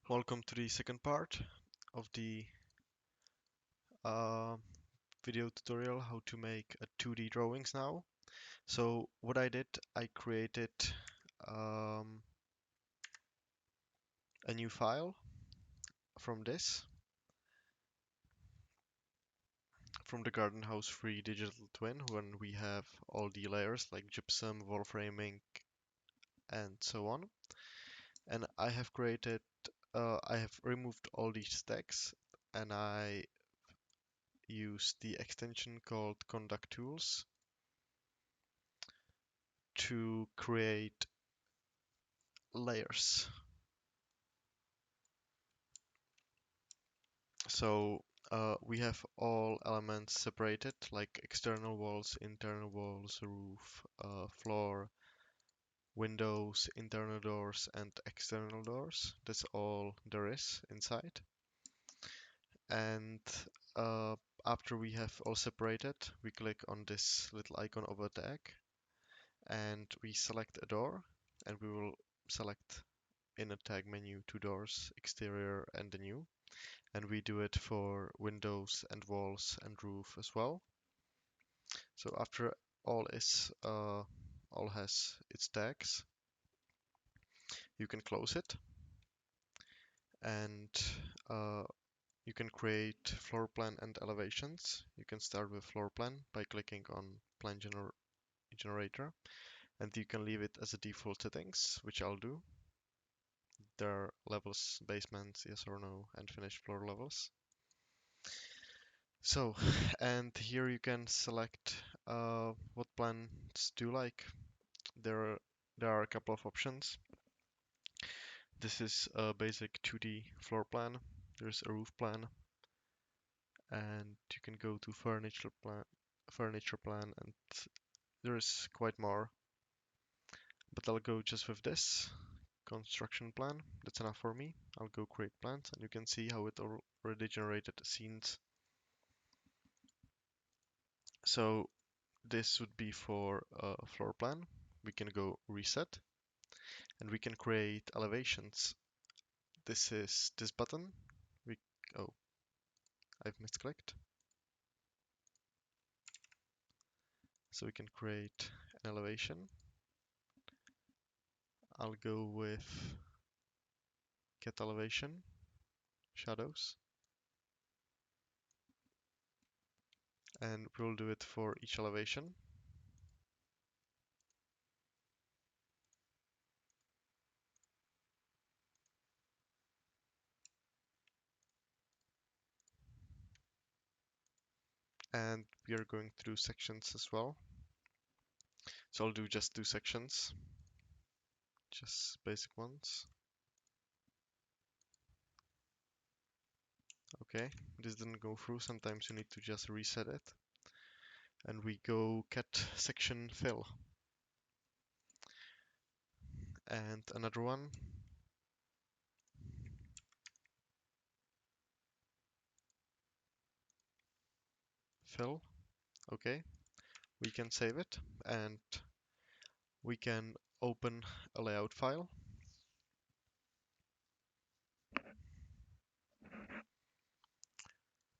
Welcome to the second part of the uh, video tutorial how to make a 2D drawings now. So what I did, I created um, a new file from this, from the Garden House Free Digital Twin, when we have all the layers like gypsum, wall framing, and so on. And I have removed all these tags, and I use the extension called Conduct Tools to create layers. So we have all elements separated, like external walls, internal walls, roof, floor, windows, internal doors, and external doors. That's all there is inside. And uh, after we have all separated, we click on this little icon of a tag, and we select a door, and we will select in a tag menu two doors, exterior and the new. And we do it for windows and walls and roof as well. So after all has its tags, you can close it, and uh, you can create floor plan and elevations. You can start with floor plan by clicking on generator, and you can leave it as a default settings, which I'll do. There are levels, basements, yes or no, and finished floor levels. So, and here you can select what plans do you like. There are, there are a couple of options. This is a basic 2D floor plan. There's a roof plan, and you can go to furniture plan, and there is quite more. But I'll go just with this construction plan. That's enough for me. I'll go create plans, and you can see how it already generated scenes. So this would be for a floor plan. We can go reset, and we can create elevations. This is this button. We oh, I've misclicked. So we can create an elevation. I'll go with get elevation, shadows, and we'll do it for each elevation. And we are going through sections as well. So I'll do just two sections, just basic ones. Okay, this didn't go through. Sometimes you need to just reset it. And we go cat section fill. And another one. Fill. Okay, we can save it, and we can open a layout file.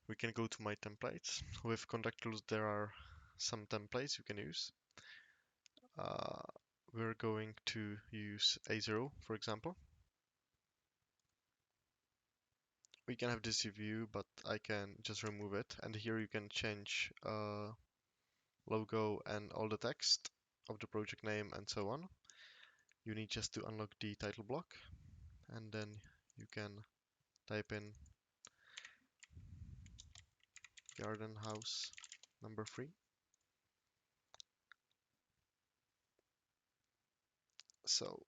We can go to my templates. With conduct tools, there are some templates you can use. Uh, we're going to use A0, for example. We can have this view, but I can just remove it. And here you can change logo and all the text of the project name and so on. You need just to unlock the title block, and then you can type in garden house number 3. So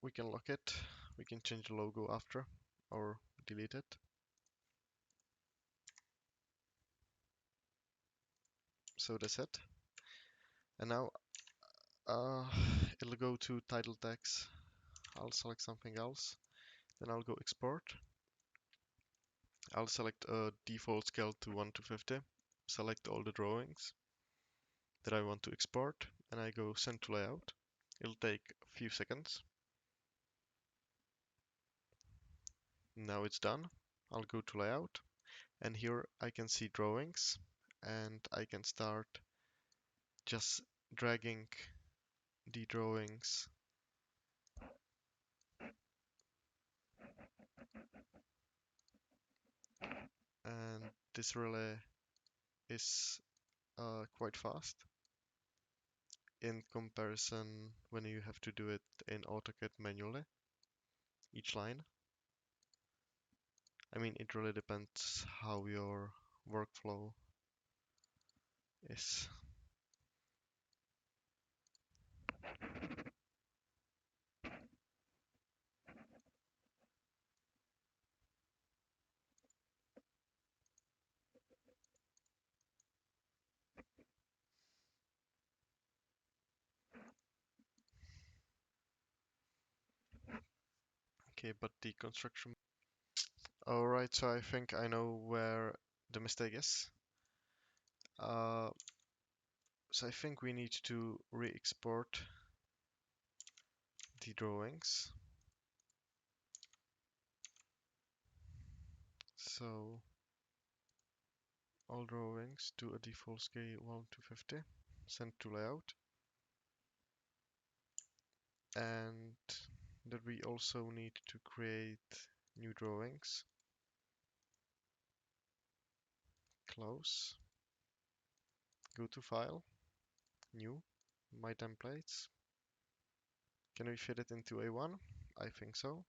we can lock it. We can change the logo after or delete it. So that's it. And now uh, it'll go to title text. I'll select something else. Then I'll go export. I'll select a default scale to 1 to 50. Select all the drawings that I want to export, and I go send to layout. It'll take a few seconds. Now it's done. I'll go to layout, and here I can see drawings, and I can start just dragging the drawings and this relay is quite fast in comparison when you have to do it in AutoCAD manually, each line. I mean, it really depends how your workflow is. Okay, but the construction. Alright, so I think I know where the mistake is. Uh, so I think we need to re-export the drawings. So all drawings to a default scale 1 to 50, send to layout, and that we also need to create new drawings. Close, go to file, new, my templates. Can we fit it into A1? I think so.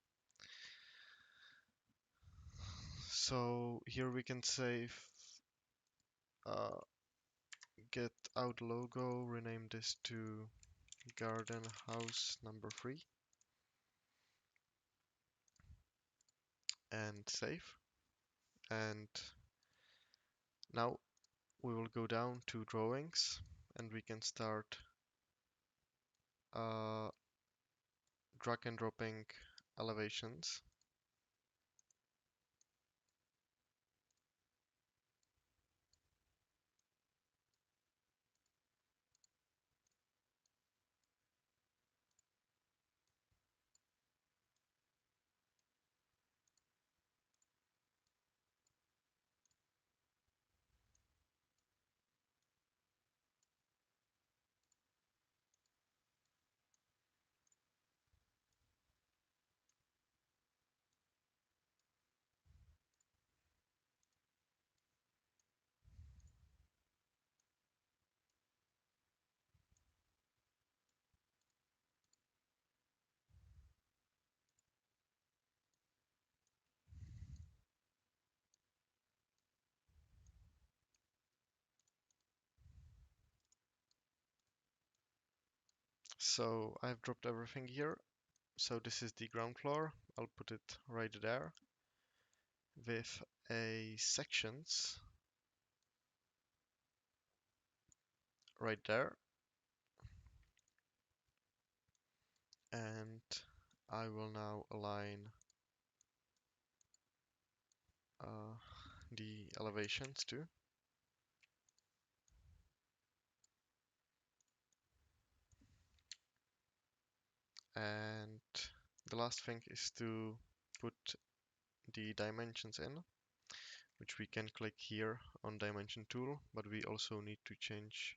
So here we can save uh, get out logo, rename this to garden house number 3 and save. And now we will go down to drawings and we can start uh, drag and dropping elevations. So I've dropped everything here. So this is the ground floor. I'll put it right there with a sections right there. And I will now align uh, the elevations too. And the last thing is to put the dimensions in, which we can click here on dimension tool, but we also need to change